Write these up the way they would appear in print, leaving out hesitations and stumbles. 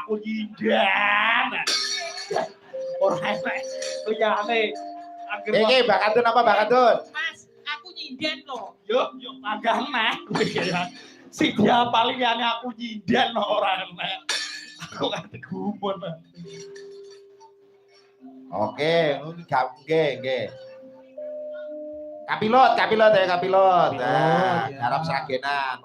Aku nyindan. Ora enak. Liyane. Iki Mbak Kantun apa Mbak Kantun? Mas, aku nyindan loh. Yo panggah neh kowe ya. Si dia paling liyane aku nyindan ora enak. Aku ngerti gumun. Oke, nggih. Kapilot ya kapilot. Nah, garap sagenan.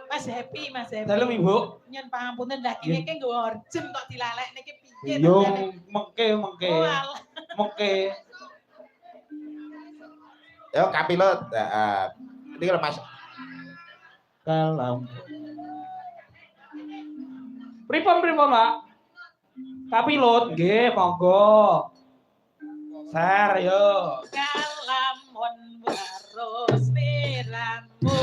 Mas Happy. Dalem Ibu. Nyen pangapunten dah iki nggo urgent kok dilalek niki piye Yo mengke. Yo kapilot. Ini kalau Mas Dalam. Pripun Pak? Kapilot nggih monggo. Sar yo. Kalamun waros niramu.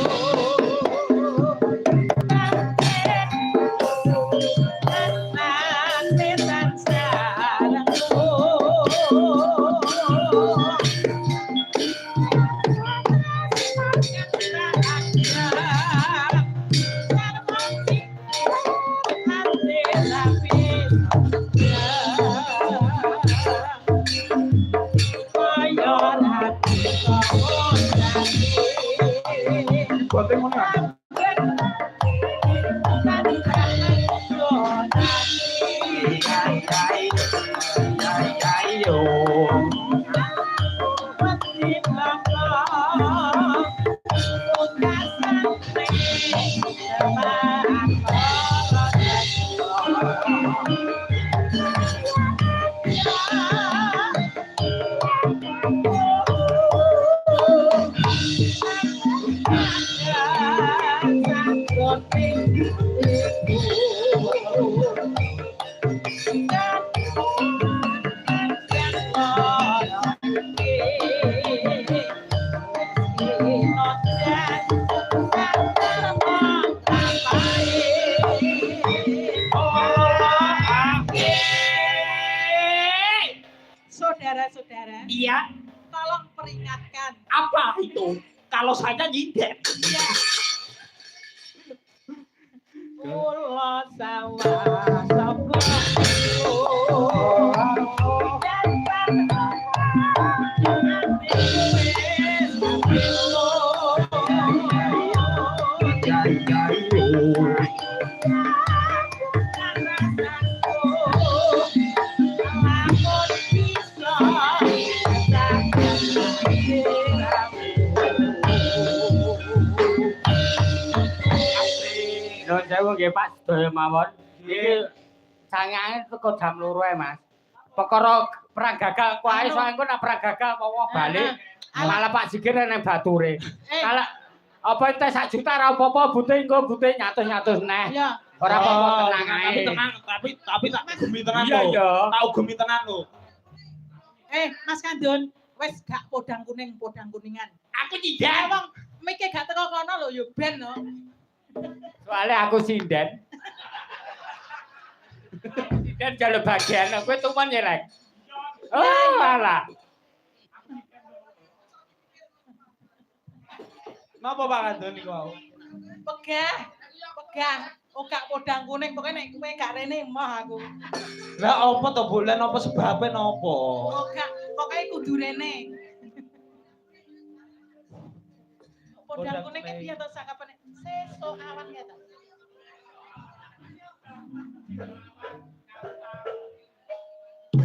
Saudara-saudara, iya, tolong peringatkan. Apa itu? Kalau saya nyindet. Iya. Ulo sawah sapa Sewu nggih Pak sedaya mawon. Iki sangange teko jam 2 ae Mas. Perkara perang gagal kuwi soalnya nek perang gagal apa balik malah Pak Sigir nang bature. Kalau apa ente 1 juta ora apa-apa bute engko bute nyatus-nyatus neh. Ora apa-apa tenang ae. Tapi tenang, tapi tak gemi tenan lho. Tak gemi tenan lho. Mas Kandun, wis gak podang kuningan. Aku nyindet. Wong mikir gak teko kono lho ya ben lho. Soalnya aku sinden. Sinden jalur bagian, kowe tuman ya, Lek. Oh, malah. Napa Pak Kandun niku wau? Pegah. Oh gak podang kuning, pokoknya nek kowe gak rene emoh aku. Lah apa to bulan apa sebabe napa? Oh gak, pokoknya kudu rene. Podang kuning ki piye to sakapane? Sesuk awan ya ta.